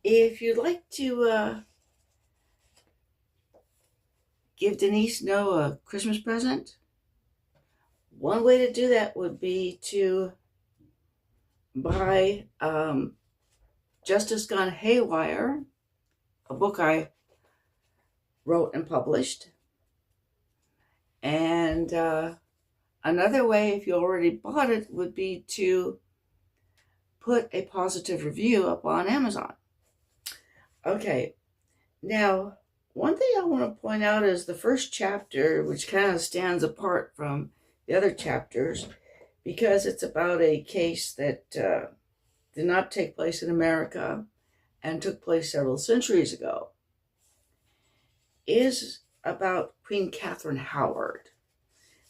If you'd like to give Denise Noe a Christmas present, one way to do that would be to buy Justice Gone Haywire, a book I wrote and published. And another way, if you already bought it, would be to put a positive review up on Amazon. Okay, now one thing I want to point out is the first chapter, which kind of stands apart from the other chapters because it's about a case that did not take place in America and took place several centuries ago, is about Queen Catherine Howard,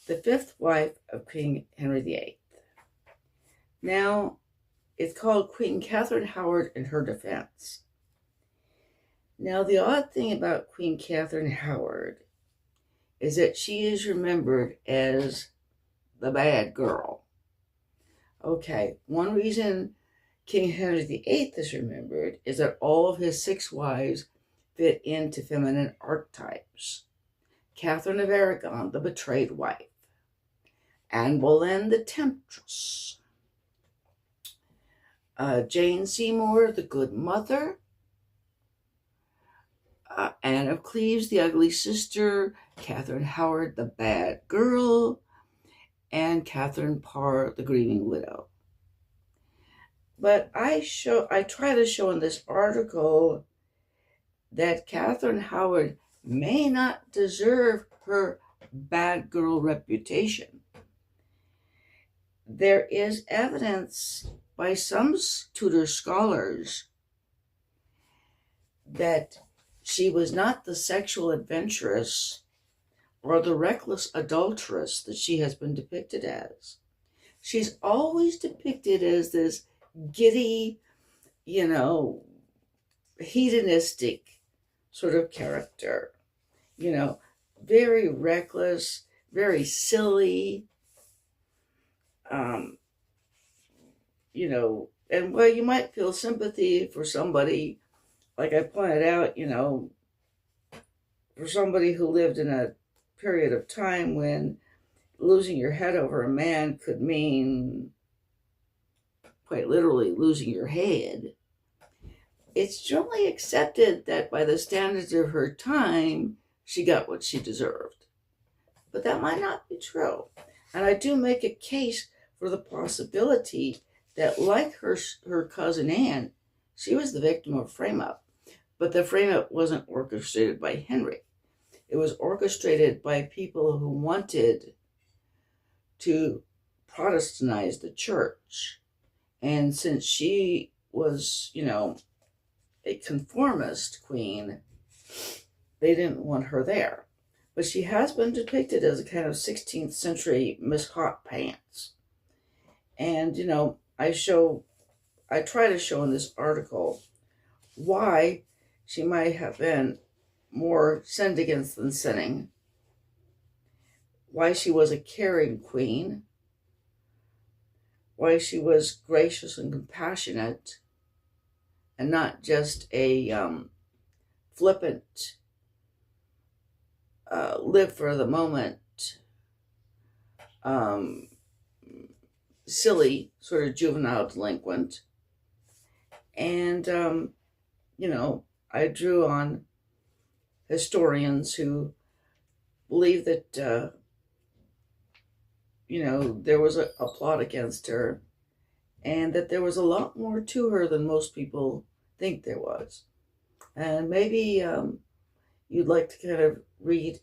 the fifth wife of King Henry VIII. Now, it's called Queen Catherine Howard in her defense. Now, the odd thing about Queen Catherine Howard is that she is remembered as the bad girl. Okay, one reason King Henry VIII is remembered is that all of his 6 wives fit into feminine archetypes. Catherine of Aragon, the betrayed wife. Anne Boleyn, the temptress. Jane Seymour, the good mother. Anne of Cleves, the ugly sister. Catherine Howard, the bad girl. And Catherine Parr, the grieving widow. But I try to show in this article that Catherine Howard may not deserve her bad girl reputation. There is evidence by some Tudor scholars that she was not the sexual adventuress or the reckless adulteress that she has been depicted as. She's always depicted as this giddy, hedonistic sort of character, very reckless, very silly, and while you might feel sympathy for somebody, like I pointed out, for somebody who lived in a period of time when losing your head over a man could mean quite literally losing your head, it's generally accepted that by the standards of her time, she got what she deserved. But that might not be true. And I do make a case for the possibility that, like her cousin Anne, she was the victim of a frame-up. But the frame-up wasn't orchestrated by Henry. It was orchestrated by people who wanted to Protestantize the church. And since she was, a conformist queen, they didn't want her there. But she has been depicted as a kind of 16th century Miss Hot Pants. And, I try to show in this article why she might have been more sinned against than sinning, why she was a caring queen, why she was gracious and compassionate, and not just a flippant, live for the moment, silly sort of juvenile delinquent. And, I drew on historians who believe that, there was a plot against her and that there was a lot more to her than most people think there was. And maybe you'd like to kind of read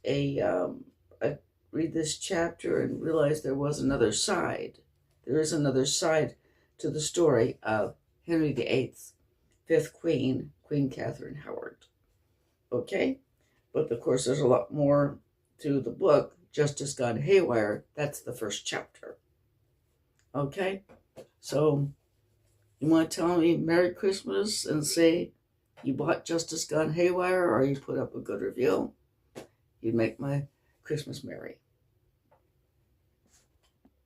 read this chapter and realize there was another side. There is another side to the story of Henry VIII's fifth queen, Queen Catherine Howard. Okay? But of course, there's a lot more to the book, Justice Gone Haywire. That's the first chapter. Okay? So, you want to tell me Merry Christmas and say you bought Justice Gone Haywire or you put up a good review? You'd make my Christmas merry.